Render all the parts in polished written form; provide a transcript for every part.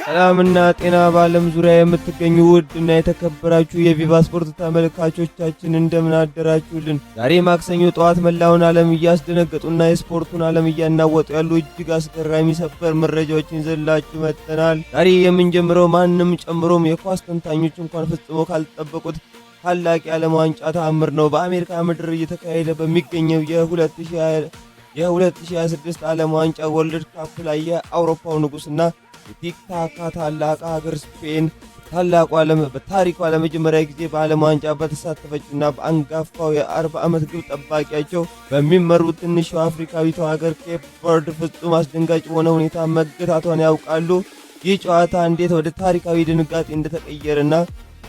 ሰላምና ጤና በዓለም ዙሪያ የምትገኙ ውድና የተከበራችሁ የቪቫ ስፖርት ተመልካቾቻችን እንደምን አደራችሁልን? ዛሬ ማክሰኞ ጠዋት መላውን ዓለም እያስደነገጡና የስፖርቱን ዓለም እያናወጡ ያሉ እጅግ አስገራሚ ሰበር መረጃዎችን ይዘንላችሁ መጥተናል። ዛሬ የምንጀምረው ማንም ጨምሮም የኳስ ተንታኞች እንኳን ፈጽሞ ካልጠበቁት ታላቅ የዓለም ዋንጫ ተአምር ነው። በአሜሪካ ምድር እየተካሄደ በሚገኘው የ2026 ዓለም ዋንጫ ወርልድ ካፕ ላይ የአውሮፓው ንጉሥና የቲክታካ ታላቅ ሀገር ስፔን በታሪኳ ለመጀመሪያ ጊዜ በዓለም ዋንጫ በተሳተፈችና በአንጋፋው የ40 ዓመት ግብ ጠባቂያቸው በሚመሩት ትንሿ አፍሪካዊቷ ሀገር ኬፕ ቨርድ ፍጹም አስደንጋጭ በሆነ ሁኔታ መገታቷን ያውቃሉ? ይህ ጨዋታ እንዴት ወደ ታሪካዊ ድንጋጤ እንደተቀየረና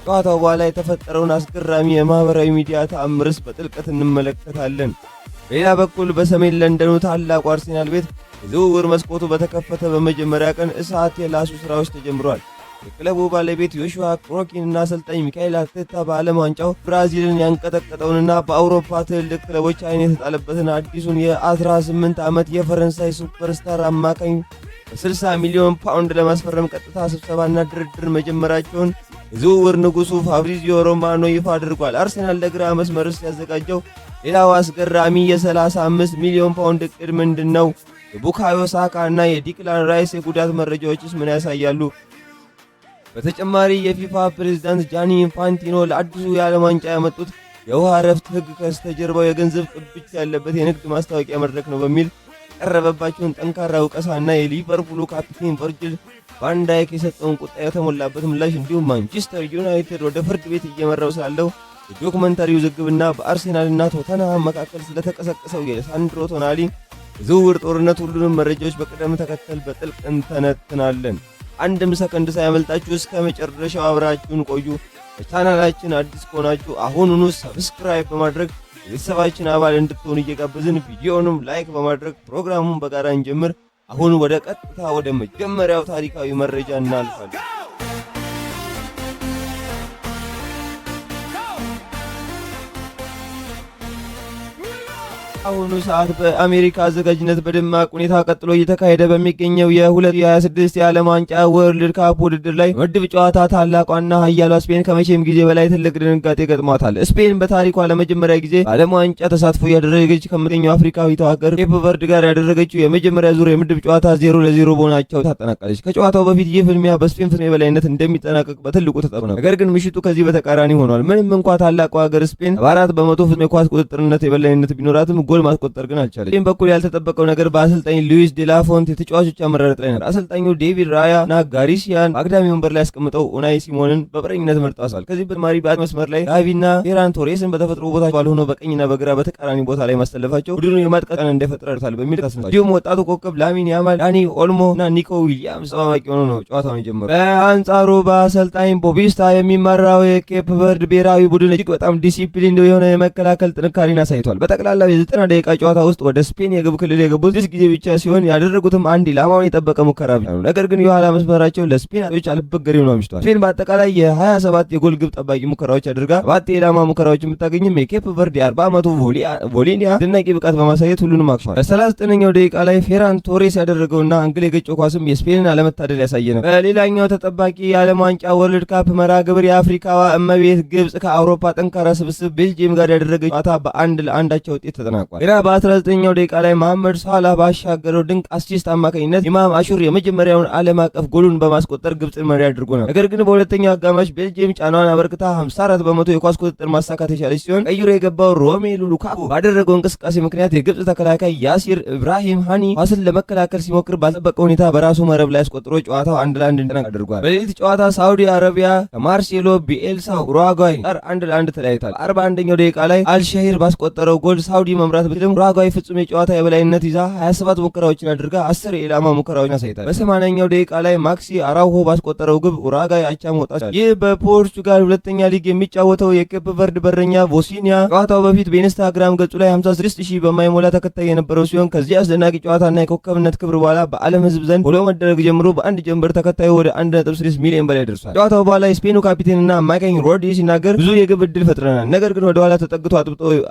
ጨዋታው በኋላ የተፈጠረውን አስገራሚ የማህበራዊ ሚዲያ ተአምርስ በጥልቀት እንመለከታለን። በሌላ በኩል በሰሜን ለንደኑ ታላቁ አርሴናል ቤት የዝውውር መስኮቱ በተከፈተ በመጀመሪያ ቀን እሳት የላሱ ስራዎች ተጀምሯል። የክለቡ ባለቤት ዮሹዋ ክሮኪን እና አሰልጣኝ ሚካኤል አርቴታ በዓለም ዋንጫው ብራዚልን ያንቀጠቀጠውንና በአውሮፓ ትልልቅ ክለቦች አይን የተጣለበትን አዲሱን የ18 ዓመት የፈረንሳይ ሱፐርስታር አማካኝ በ60 ሚሊዮን ፓውንድ ለማስፈረም ቀጥታ ስብሰባና ድርድር መጀመራቸውን የዝውውር ንጉሱ ፋብሪዚዮ ሮማኖ ይፋ አድርጓል። አርሴናል ለግራ መስመርስ ያዘጋጀው ሌላው አስገራሚ የ35 ሚሊዮን ፓውንድ እቅድ ምንድን ነው? የቡካዮ ሳካ እና የዲክላን ራይስ የጉዳት መረጃዎችስ ምን ያሳያሉ? በተጨማሪ የፊፋ ፕሬዝዳንት ጃኒ ኢንፋንቲኖ ለአዲሱ የዓለም ዋንጫ ያመጡት የውሃ ረፍት ሕግ ከስተጀርባው የገንዘብ ቅብቻ ያለበት የንግድ ማስታወቂያ መድረክ ነው በሚል የቀረበባቸውን ጠንካራ ውቀሳና የሊቨርፑሉ ካፒቴን ቨርጅል ቫን ዳይክ የሰጠውን ቁጣ የተሞላበት ምላሽ እንዲሁም ማንቸስተር ዩናይትድ ወደ ፍርድ ቤት እየመራው ስላለው የዶክመንታሪው ውዝግብና በአርሴናልና ቶተንሃም መካከል ስለተቀሰቀሰው የሳንድሮ ቶናሊ የዝውውር ጦርነት ሁሉንም መረጃዎች በቅደም ተከተል በጥልቅ እንተነትናለን። አንድም ሰከንድ ሳያመልጣችሁ እስከ መጨረሻው አብራችሁን ቆዩ። በቻናላችን አዲስ ከሆናችሁ አሁኑኑ ሰብስክራይብ በማድረግ የቤተሰባችን አባል እንድትሆኑ እየጋበዝን ቪዲዮውንም ላይክ በማድረግ ፕሮግራሙን በጋራ እንጀምር። አሁን ወደ ቀጥታ ወደ መጀመሪያው ታሪካዊ መረጃ እናልፋለን። አሁኑ ሰዓት በአሜሪካ አዘጋጅነት በደማቅ ሁኔታ ቀጥሎ እየተካሄደ በሚገኘው የ2026 የዓለም ዋንጫ ወርልድ ካፕ ውድድር ላይ ምድብ ጨዋታ ታላቋና ኃያሏ ስፔን ከመቼም ጊዜ በላይ ትልቅ ድንጋጤ ገጥሟታል። ስፔን በታሪኳ ለመጀመሪያ ጊዜ በዓለም ዋንጫ ተሳትፎ ያደረገች ከምትገኘው አፍሪካዊቷ ሀገር ኬፕ ቨርድ ጋር ያደረገችው የመጀመሪያ ዙር የምድብ ጨዋታ 0-0 በሆናቸው ታጠናቀለች። ከጨዋታው በፊት ይህ ፍልሚያ በስፔን ፍጹም የበላይነት እንደሚጠናቀቅ በትልቁ ተጠብቆ ነበር። ነገር ግን ምሽቱ ከዚህ በተቃራኒ ሆኗል። ምንም እንኳ ታላቋ ሀገር ስፔን በ4 በመቶ ፍጹም የኳስ ቁጥጥርነት የበላይነት ቢኖራትም ጎል ማስቆጠር ግን አልቻለች። ይህም በኩል ያልተጠበቀው ነገር በአሰልጣኝ ሉዊስ ዴላፎንት የተጫዋቾች አመራረጥ ላይ ነበር። አሰልጣኙ ዴቪድ ራያ እና ጋሪሲያን በአግዳሚ ወንበር ላይ ያስቀምጠው ኡናይ ሲሞንን በበረኝነት መርጠዋል። ከዚህ በተጨማሪ በአጥቂ መስመር ላይ ጋቪና ፌራን ቶሬስን በተፈጥሮ ቦታ ባልሆነው በቀኝና በግራ በተቃራኒ ቦታ ላይ ማስተለፋቸው ቡድኑ የማጥቃት ቀን እንዳይፈጥር አድርጓል በሚል ታስነሳል። እንዲሁም ወጣቱ ኮከብ ላሚን ያማል፣ ዳኒ ኦልሞ እና ኒኮ ዊሊያምስ ተጠባባቂ ሆነው ነው ጨዋታውን የጀመሩት። በአንጻሩ በአሰልጣኝ ቦቢስታ የሚመራው የኬፕ ቨርድ ብሔራዊ ቡድን እጅግ በጣም ዲሲፕሊን የሆነ የመከላከል ጥንካሬን አሳይቷል። በጠቅላላው የ90 ደቂቃ ጨዋታ ውስጥ ወደ ስፔን የግብ ክልል የገቡት 6 ጊዜ ብቻ ሲሆን ያደረጉትም አንድ ኢላማውን የጠበቀ ሙከራ ብቻ ነው። ነገር ግን የኋላ መስመራቸው ለስፔን አጥቂዎች አልበገሬ ሆኖ አምሽቷል። ስፔን በአጠቃላይ የ27 የጎል ግብ ጠባቂ ሙከራዎች አድርጋ 7 የኢላማ ሙከራዎች የምታገኝም የኬፕ ቨርድ የ40 ዓመቱ ቮሊኒያ አስደናቂ ብቃት በማሳየት ሁሉንም አክሷል። በ39ኛው ደቂቃ ላይ ፌራን ቶሬስ ያደረገውና አንግል የገጨው ኳስም የስፔንን አለመታደል ያሳየ ነው። በሌላኛው ተጠባቂ የዓለም ዋንጫ ወርልድ ካፕ መርሃ ግብር የአፍሪካዋ እመቤት ግብጽ ከአውሮፓ ጠንካራ ስብስብ ቤልጂየም ጋር ያደረገች ጨዋታ በ1-1 ውጤት ተጠናቋል። ሌላ በ19ኛው ደቂቃ ላይ መሐመድ ሳላህ ባሻገረው ድንቅ አሲስት አማካኝነት ኢማም አሹር የመጀመሪያውን ዓለም አቀፍ ጎሉን በማስቆጠር ግብጽን መሪ አድርጎ ነበር። ነገር ግን በሁለተኛው አጋማሽ ቤልጂየም ጫናዋን አበርክታ 54 በመቶ የኳስ ቁጥጥር ማሳካት የቻለች ሲሆን ቀይሮ የገባው ሮሜሉ ሉካኩ ባደረገው እንቅስቃሴ ምክንያት የግብጽ ተከላካይ ያሲር ኢብራሂም ሃኒ ኳስን ለመከላከል ሲሞክር ባልጠበቀ ሁኔታ በራሱ መረብ ላይ አስቆጥሮ ጨዋታው 1-1 እንዲጠናቀቅ አድርጓል። በሌሊት ጨዋታ ሳውዲ አረቢያ ከማርሴሎ ቢኤልሳ ኡሩጓይ ጋር 1-1 ተለያይቷል። 41ኛው ደቂቃ ላይ አልሸሂር ባስቆጠረው ጎል ሳውዲ መምራት ቢችልም ኡሩጓይ ፍጹም የጨዋታ የበላይነት ይዛ 27 ሙከራዎችን አድርጋ 10 የኢላማ ሙከራዎችን አሳይታለች። በ80ኛው ደቂቃ ላይ ማክሲ አራውሆ ባስቆጠረው ግብ ኡሩጓይ አቻ መውጣት ቻለች። ይህ በፖርቹጋል ሁለተኛ ሊግ የሚጫወተው የኬፕ ቨርድ በረኛ ቮሲኒያ ጨዋታው በፊት በኢንስታግራም ገጹ ላይ 56000 በማይሞላ ተከታይ የነበረው ሲሆን ከዚህ አስደናቂ ጨዋታና የኮከብነት ክብር በኋላ በዓለም ሕዝብ ዘንድ ፎሎ መደረግ ጀምሮ በአንድ ጀንበር ተከታዩ ወደ 1.6 ሚሊዮን በላይ ደርሷል። ጨዋታው በኋላ የስፔኑ ካፒቴንና አማካኝ ሮድሪ ሲናገር ብዙ የግብ ዕድል ፈጥረናል፣ ነገር ግን ወደ ኋላ ተጠግቶ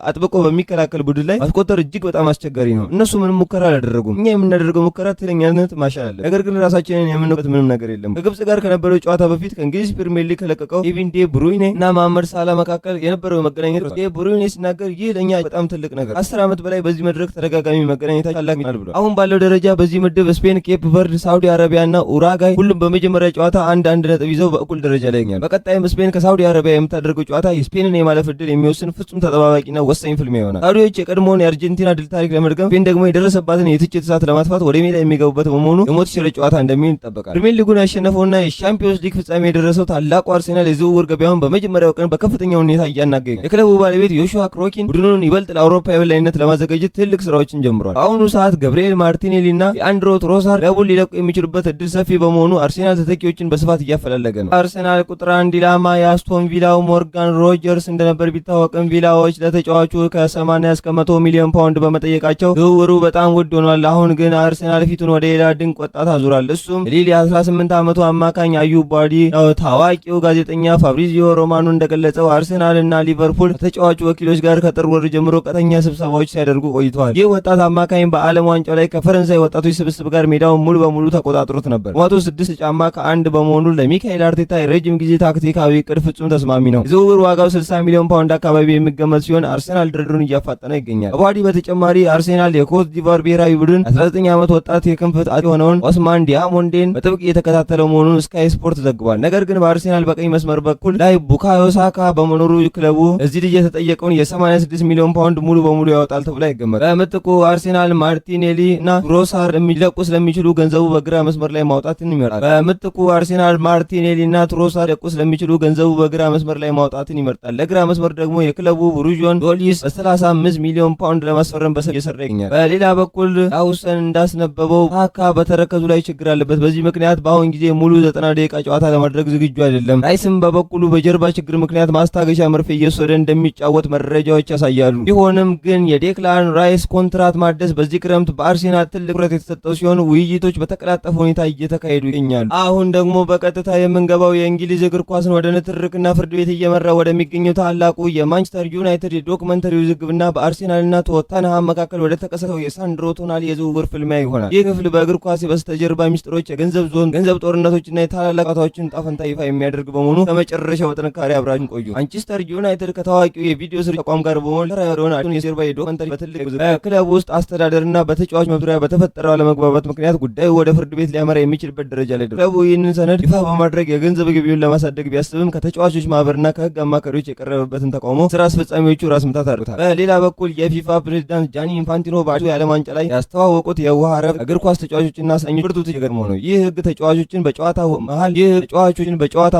አጥብቆ በሚከላከል ቡድን ላይ ላይ ማስቆጠር እጅግ በጣም አስቸጋሪ ነው። እነሱ ምንም ሙከራ አላደረጉም። እኛ የምናደርገው ሙከራ ትክክለኛነት ማሻል አለ። ነገር ግን ራሳችንን የምንበት ምንም ነገር የለም። ከግብጽ ጋር ከነበረው ጨዋታ በፊት ከእንግሊዝ ፕሪሚየር ሊግ ከለቀቀው ኬቪን ዴ ብሩይኔ እና መሐመድ ሳላ መካከል የነበረው መገናኘት ዴ ብሩይኔ ሲናገር ይህ ለኛ በጣም ትልቅ ነገር 10 ዓመት በላይ በዚህ መድረክ ተደጋጋሚ መገናኘታችን ታላቅ ነው ብሏል። አሁን ባለው ደረጃ በዚህ ምድብ ስፔን፣ ኬፕ ቨርድ፣ ሳውዲ አረቢያ እና ኡራጋይ ሁሉም በመጀመሪያ ጨዋታ አንድ ነጥብ ይዘው በእኩል ደረጃ ላይ ይገኛሉ። በቀጣይም ስፔን ከሳውዲ አረቢያ የምታደርገው ጨዋታ የስፔንን የማለፍ ዕድል የሚወስን ፍጹም ተጠባባቂና ወሳኝ ፍልሚያ ይሆናል። ሳውዲዎች የቀድሞውን የአርጀንቲና ድል ታሪክ ለመድገም፣ ስፔን ደግሞ የደረሰባትን የትችት እሳት ለማጥፋት ወደ ሜዳ የሚገቡበት በመሆኑ የሞት ሽረት ጨዋታ እንደሚሆን ይጠበቃል። ፕሪሚየር ሊጉን ያሸነፈውና የሻምፒዮንስ ሊግ ፍጻሜ የደረሰው ታላቁ አርሴናል የዝውውር ገበያውን በመጀመሪያው ቀን በከፍተኛ ሁኔታ እያናገ ይገኛል። የክለቡ ባለቤት ዮሹዋ ክሮኪን ቡድኑን ይበልጥ ለአውሮፓ የበላይነት ለማዘጋጀት ትልቅ ስራዎችን ጀምሯል። በአሁኑ ሰዓት ገብርኤል ማርቲኔሊ እና የአንድሮ ትሮሳር ክለቡን ሊለቁ የሚችሉበት እድል ሰፊ በመሆኑ አርሴናል ተተኪዎችን በስፋት እያፈላለገ ነው። አርሴናል ቁጥር 1 ኢላማ የአስቶን ቪላው ሞርጋን ሮጀርስ እንደነበር ቢታወቅም ቪላዎች ለተጫዋቹ ከ80 እስከ 100 ሚሊዮን ፓውንድ በመጠየቃቸው ዝውውሩ በጣም ውድ ሆኗል። አሁን ግን አርሴናል ፊቱን ወደ ሌላ ድንቅ ወጣት አዙሯል። እሱም ሊል የ18 ዓመቱ አማካኝ አዩብ ባዲ ነው። ታዋቂው ጋዜጠኛ ፋብሪዚዮ ሮማኖ እንደገለጸው አርሴናል እና ሊቨርፑል ከተጫዋቹ ወኪሎች ጋር ከጥር ወር ጀምሮ ቀጥተኛ ስብሰባዎች ሲያደርጉ ቆይተዋል። ይህ ወጣት አማካኝ በዓለም ዋንጫው ላይ ከፈረንሳይ ወጣቶች ስብስብ ጋር ሜዳውን ሙሉ በሙሉ ተቆጣጥሮት ነበር። ቁመቱ 6 ጫማ ከ1 በመሆኑ ለሚካኤል አርቴታ የረጅም ጊዜ ታክቲካዊ እቅድ ፍጹም ተስማሚ ነው። የዝውውር ዋጋው 60 ሚሊዮን ፓውንድ አካባቢ የሚገመት ሲሆን አርሴናል ድርድሩን እያፋጠነ ይገኛል። ከባዲ በተጨማሪ አርሴናል የኮት ዲቫር ብሔራዊ ቡድን 19 ዓመት ወጣት የክንፍ አጥቂ የሆነውን ኦስማን ዲያሞንዴን በጥብቅ እየተከታተለው መሆኑን ስካይ ስፖርት ዘግቧል። ነገር ግን በአርሴናል በቀኝ መስመር በኩል ላይ ቡካዮ ሳካ በመኖሩ ክለቡ እዚህ ልጅ የተጠየቀውን የ86 ሚሊዮን ፓውንድ ሙሉ በሙሉ ያወጣል ተብሎ አይገመትም። በምትኩ አርሴናል ማርቲኔሊ እና ትሮሳር የሚለቁ ስለሚችሉ ገንዘቡ በግራ መስመር ላይ ማውጣትን ይመርጣል። በምትኩ አርሴናል ማርቲኔሊ እና ትሮሳር ሊለቁ ስለሚችሉ ገንዘቡ በግራ መስመር ላይ ማውጣትን ይመርጣል። ለግራ መስመር ደግሞ የክለቡ ብሩጆን ዶሊስ በ35 ሚሊዮን ፓውንድ ለማስፈረም በሰፊ እየሰራ ይገኛል። በሌላ በኩል ዳውሰን እንዳስነበበው ሳካ በተረከዙ ላይ ችግር አለበት። በዚህ ምክንያት በአሁን ጊዜ ሙሉ 90 ደቂቃ ጨዋታ ለማድረግ ዝግጁ አይደለም። ራይስም በበኩሉ በጀርባ ችግር ምክንያት ማስታገሻ መርፌ እየወሰደ እንደሚጫወት መረጃዎች ያሳያሉ። ቢሆንም ግን የዴክላን ራይስ ኮንትራት ማደስ በዚህ ክረምት በአርሴናል ትልቅ ትኩረት የተሰጠው ሲሆን ውይይቶች በተቀላጠፈ ሁኔታ እየተካሄዱ ይገኛሉ። አሁን ደግሞ በቀጥታ የምንገባው የእንግሊዝ እግር ኳስን ወደ ንትርክና ፍርድ ቤት እየመራ ወደሚገኘው ታላቁ የማንቸስተር ዩናይትድ የዶክመንተሪ ውዝግብና በአርሴናልና ቶተንሃም መካከል ወደ ተቀሰቀሰው የሳንድሮ ቶናሊ የዝውውር ፍልሚያ ይሆናል። ይህ ክፍል በእግር ኳስ በስተጀርባ ሚስጥሮች፣ የገንዘብ ዞን፣ ገንዘብ ጦርነቶችና የታላላቅ ጨዋታዎችን ጣፈንታ ይፋ የሚያደርግ በመሆኑ ከመጨረሻው በጥንካሬ አብራችን ቆዩ። ማንቸስተር ዩናይትድ ከታዋቂው የቪዲዮ ስርጭት ተቋም ጋር በመሆን ተራያውን የጀርባ የዶክመንተሪ በትልቅ በክለብ ውስጥ አስተዳደርና በተጫዋች መብሪያ በተፈጠረው አለመግባባት ምክንያት ጉዳዩ ወደ ፍርድ ቤት ሊያመራ የሚችልበት ደረጃ ላይ ደርሷል። ክለቡ ይህንን ሰነድ ይፋ በማድረግ የገንዘብ ገቢውን ለማሳደግ ቢያስብም ከተጫዋቾች ማህበርና ከህግ አማካሪዎች የቀረበበትን ተቃውሞ ስራ አስፈጻሚዎቹ ራስ ምታት አድርጎታል። በሌላ በኩል የፊፋ ፕሬዝዳንት ጃኒ ኢንፋንቲኖ በአዲሱ የዓለም ዋንጫ ላይ ያስተዋወቁት የውሃ ረፍት እግር ኳስ ተጫዋቾችና አሰልጣኞች ብርቱ የገርመው ነው። ይህ ህግ ተጫዋቾችን በጨዋታ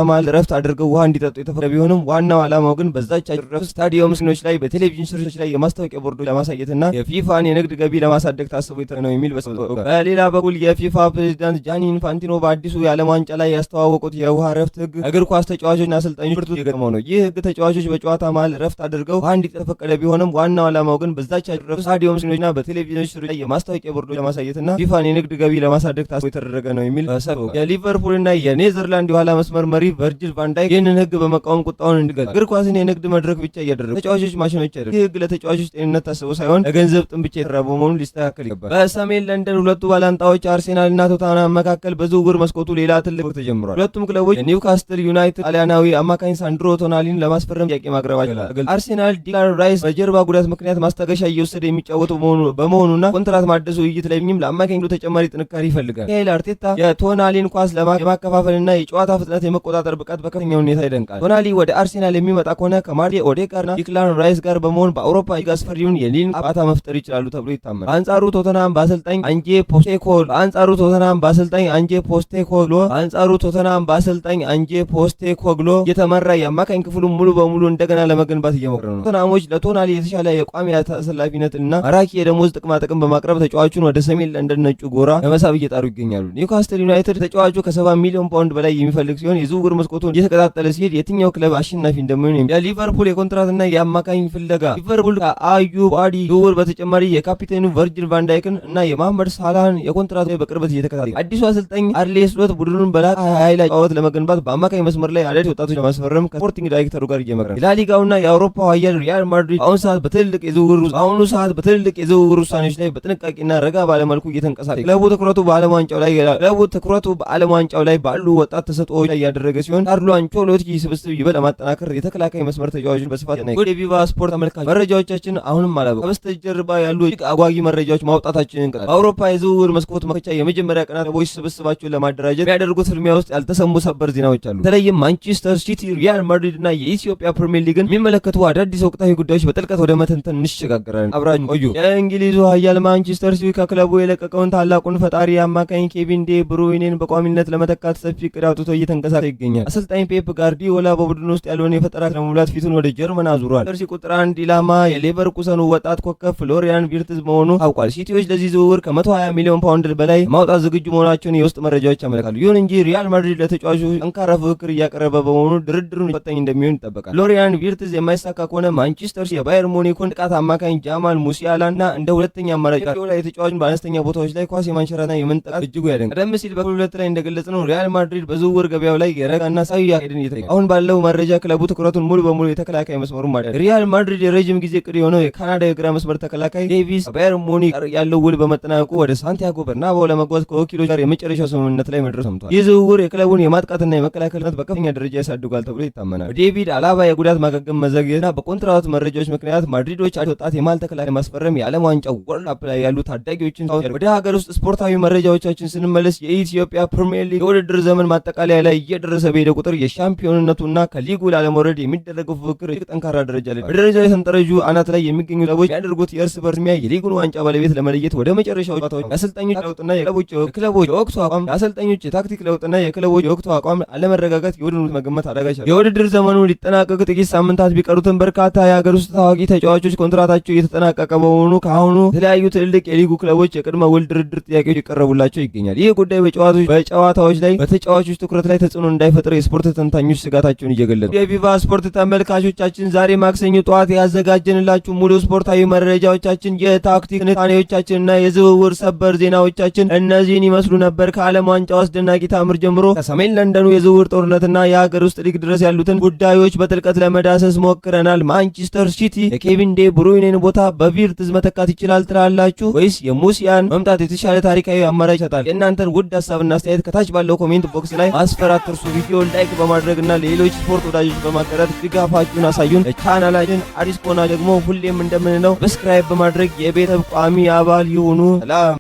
መሃል ረፍት አድርገው ውሃ እንዲጠጡ የተፈቀደ ቢሆንም ዋናው ዓላማው ግን በዛች ረፍት ስታዲየም ስክሪኖች ላይ በቴሌቪዥን ስርጭቶች ላይ የማስታወቂያ ቦርዶች ለማሳየትና የፊፋን የንግድ ገቢ ለማሳደግ ታስቦ ነው የሚል በሌላ በኩል የፊፋ ፕሬዝዳንት ጃኒ ኢንፋንቲኖ በአዲሱ የዓለም ዋንጫ ላይ ያስተዋወቁት የውሃ ረፍት ህግ እግር ኳስ ተጫዋቾችና አሰልጣኞች ብርቱ የገርመው ነው። ይህ ህግ ተጫዋቾች በጨዋታ መሃል ረፍት አድርገው ውሃ እንዲጠጡ የተፈቀደ ቢሆንም ዋናው ዓላማው ግን በዛች ረፍት ስታዲየም ስክሪኖችና በቴሌቪዥን ስርጭቶች ላይ የማስታወቂያ ቦርዶች ለማሳየትና ፊፋን የንግድ ገቢ ለማሳደግ ታስቦ የተደረገ ነው የሚል የሊቨርፑልና የኔዘርላንድ የኋላ መስመር መሪ ቨርጂል ቫን ዳይክ ይህንን ህግ በመቃወም ቁጣውን እንዲገልጽ እግር ኳስን የንግድ መድረክ ብቻ እያደረጉ ተጫዋቾች ማሽኖች አይደሉም። ይህ ህግ ለተጫዋቾች ጤንነት ታስቦ ሳይሆን ለገንዘብ ጥም ብቻ የተሰራ በመሆኑ ሊስተካከል ይገባል። በሰሜን ለንደን ሁለቱ ባላንጣዎች አርሴናልና ቶተንሃም መካከል በዝውውር መስኮቱ ሌላ ትልቅ ወቅት ተጀምሯል። ሁለቱም ክለቦች የኒውካስትል ዩናይትድ ጣሊያናዊ አማካኝ ሳንድሮ ቶናሊን ለማስፈረም ጥያቄ ማቅረባቸው አርሴናል ዲክላን ራይስ በጀርባ ጉዳት ምክንያት ማስታገሻ እየወሰደ የሚጫወቱ በመሆኑና ኮንትራት ማደሱ ውይይት ላይ ቢኝም ለአማካኝ ተጨማሪ ጥንካሬ ይፈልጋል። ሚካኤል አርቴታ የቶናሊን ኳስ የማከፋፈልና የጨዋታ ፍጥነት የመቆጣጠር ብቃት በከፍተኛ ሁኔታ ይደንቃል። ቶናሊ ወደ አርሴናል የሚመጣ ከሆነ ከማርቲን ኦዴጋርና ዲክላን ራይስ ጋር በመሆን በአውሮፓ ሊግ አስፈሪውን የሊን ጨዋታ መፍጠር ይችላሉ ተብሎ ይታመናል። በአንጻሩ ቶተንሃም በአሰልጣኝ አንጄ ፖስቴኮግሎ የተመራ የአማካኝ ክፍሉ ሙሉ በሙሉ እንደገና ለመገንባት እየሞከረ ነው። ቶተንሃሞች ለቶናሊ የተሻለ የቋሚ ተሰላፊነት እና ማራኪ የደሞዝ ጥቅማ ጥቅም በማቅረብ ተጫዋቹን ወደ ሰሜን ለንደን ነጩ ጎራ ለመሳብ እየጣሩ ይገኛሉ። ኒውካስትል ዩናይትድ ተጫዋቹ ከ70 ሚሊዮን ፓውንድ በላይ የሚፈልግ ሲሆን የዝውውር መስኮቱን እየተከታተለ ሲሄድ የትኛው ክለብ አሸናፊ እንደሚሆን የሊቨርፑል የኮንትራትና የአማካኝ ፍለጋ ሊቨርፑል ከአዩብ ባዲ ዝውውር በተጨማሪ የካፒቴኑ ቨርጂል ቫን ዳይክን እና የመሐመድ ሳላህን የኮንትራት በቅርበት እየተከታተለ አዲሱ አሰልጣኝ አርኔ ስሎት ቡድኑን በላቀ ኃይል ጨዋታ ለመገንባት በአማካኝ መስመር ላይ አዳዲስ ወጣቶች ለማስፈረም ከስፖርቲንግ ዳይሬክተሩ ጋር እየመከረ ነው። የላሊጋውና የአውሮፓ ኃያል ሪያል ማድሪድ አሁን ሰዓት በትልቅ የዝውውር የዝውውር አሁኑ ሰዓት በትልልቅ የዝውውር ውሳኔዎች ላይ በጥንቃቄና ረጋ ባለመልኩ እየተንቀሳቀሰ ክለቡ ትኩረቱ በዓለም ዋንጫው ላይ ባሉ ወጣት ተሰጥኦዎች ላይ ያደረገ ሲሆን ካርሎ አንቸሎቲ ስብስብ ይበል ለማጠናከር የተከላካይ መስመር ተጫዋቾችን በስፋት ነው። የቪቫ ስፖርት ተመልካች መረጃዎቻችን አሁንም አላበቁም። ከበስተጀርባ ያሉ እጅግ አጓጊ መረጃዎች ማውጣታችንን እንቀጥላለን። በአውሮፓ የዝውውር መስኮት መክፈቻ የመጀመሪያ ቀናት ክለቦች ስብስባቸውን ለማደራጀት የሚያደርጉት ፍልሚያ ውስጥ ያልተሰሙ ሰበር ዜናዎች አሉ። በተለይም ማንቸስተር ሲቲ፣ ሪያል ማድሪድ እና የኢትዮጵያ ፕሪሚየር ሊግን የሚመለከቱ አዳዲስ ወቅታዊ ጉዳዮች በጥልቀት ወደ መተንተን እንሸጋገራለን። አብራችሁ ቆዩ። የእንግሊዙ ኃያል ማንቸስተር ሲቲ ከክለቡ የለቀቀውን ታላቁን ፈጣሪ አማካኝ ኬቪን ዴ ብሩይኔን በቋሚነት ለመተካት ሰፊ እቅድ አውጥቶ እየተንቀሳቀሰ ይገኛል። አሰልጣኝ ፔፕ ጋርዲዮላ በቡድን ውስጥ ያለውን የፈጠራ ለመሙላት ፊቱን ወደ ጀርመን አዙሯል። ሲቲ ቁጥር 1 ኢላማ የሌቨርኩሰኑ ወጣት ኮከብ ፍሎሪያን ቪርትዝ መሆኑ ታውቋል። ሲቲዎች ለዚህ ዝውውር ከ120 ሚሊዮን ፓውንድ በላይ ማውጣት ዝግጁ መሆናቸውን የውስጥ መረጃዎች ያመለክታሉ። ይሁን እንጂ ሪያል ማድሪድ ለተጫዋቹ ጠንካራ ፉክክር እያቀረበ በመሆኑ ድርድሩን ፈታኝ እንደሚሆን ይጠበቃል። ፍሎሪያን ቪርትዝ የማይሳካ ከሆነ ማንቸስተር ሲቲ የባየር ሙኒኩን ጥቃት አማካኝ ጃማል ሙሲያላና እንደ ሁለተኛ አማራጭ ላይ የተጫዋቹን በአነስተኛ ቦታዎች ላይ ኳስ የማንሸራትና የመንጠቃት እጅጉ ያደንቃል። ቀደም ሲል በክፍል 2 ላይ እንደገለጽነው ሪያል ማድሪድ በዝውውር ገበያው ላይ የረጋና ሳቢ ያሄድን እየተጠየቀ አሁን ባለው መረጃ ክለቡ ትኩረቱን ሙሉ በሙሉ የተከላካይ መስመሩን ማድረግ ሪያል ማድሪድ የረጅም ጊዜ ቅድ የሆነው የካናዳ የግራ መስመር ተከላካይ ዴቪስ ባየር ሙኒክ ያለው ውል በመጠናቀቁ ወደ ሳንቲያጎ በርናባው ለመጓዝ ከወኪሎች ጋር የመጨረሻው ስምምነት ላይ መድረስ ሰምቷል። ይህ ዝውውር የክለቡን የማጥቃትና የመከላከልነት በከፍተኛ ደረጃ ያሳድጓል ተብሎ ይታመናል። በዴቪድ አላባ የጉዳት ማገገም መዘግየትና በኮንትራት መረጃዎች ምክንያት ማድሪዶች ወጣት የማል ተከላካይ ማስፈረም የዓለም ዋንጫው ወርልድ ካፕ ላይ ያሉ ታዳጊዎችን ወደ ሀገር ውስጥ ስፖርታዊ መረጃዎቻችን ስንመለስ የኢትዮጵያ ፕሪሚየር ሊግ የውድድር ዘመን ማጠቃለያ ላይ እየደረሰ በሄደ ቁጥር የሻምፒዮንነቱና ከሊጉ ላለመውረድ የሚደረገው ፉክክር እጅግ ጠንካራ ደረጃ ላይ በደረጃ የሰንጠረዡ አናት ላይ የሚገኙ ክለቦች ያደርጉት የእርስ በርስ ሚያ የሊጉን ዋንጫ ባለቤት ለመለየት ወደ መጨረሻው ጨዋታዎች የአሰልጣኞች ለውጥና የክለቦች የወቅቱ አቋም የአሰልጣኞች የታክቲክ ለውጥና የክለቦች የወቅቱ አቋም አለመረጋጋት የቡድኑን መገመት አዳጋች ነው። የውድድር ዘመኑ ሊጠናቀቅ ጥቂት ሳምንታት ቢቀሩትም በርካታ የሀገር ውስጥ ታዋቂ ተጫዋቾች ኮንትራታቸው እየተጠናቀቀ በመሆኑ ከአሁኑ የተለያዩ ትልልቅ የሊጉ ክለቦች የቅድመ ውል ድርድር ጥያቄዎች ይቀርቡላቸው ይገኛል። ይህ ጉዳይ በጨዋታዎች ላይ በተጫዋቾች ትኩረት ላይ ተጽዕኖ እንዳይፈጥር የስፖርት ተንታኞች ስጋታቸውን እየገለጹ የቪቫ ስፖርት ተመልካቾቻችን ዛሬ ማክሰኞ ጠዋት ያዘጋጀንላችሁ ሙሉ ስፖርታዊ መረጃዎቻችን የታክቲክ ትንታኔዎቻችንና የዝውውር ሰበር ዜናዎቻችን እነዚህን ይመስሉ ነበር። ከዓለም ዋንጫው አስደናቂ ታምር ጀምሮ ከሰሜን ለንደኑ የዝውውር ጦርነትና የሀገር ውስጥ ሊግ ድረስ ያሉትን ጉዳዮች በጥልቀት ለመዳሰስ ሞክረናል። ማንቸስተር ሲቲ የኬቪን ዴ ብሩይኔን ቦታ በቪርትዝ መተካት ይችላል ትላላችሁ ወይስ የሙሲያን መምጣት የተሻለ ታሪካዊ አማራጭ ይሰጣል? የእናንተን ውድ ሀሳብና አስተያየት ከታች ባለው ኮሜንት ቦክስ ላይ ማስፈር አትርሱ። ቪዲዮ ላይክ በማድረግና ለሌሎች ስፖርት ወዳጆች በማጋራት ድጋፋችሁን አሳዩን። ቻናላችን አዲስ ከሆነ ደግሞ ሁሌም እንደምንለው ሰብስክራይብ በማድረግ የቤተሰብ ቋሚ አባል ይሁኑ። ሰላም።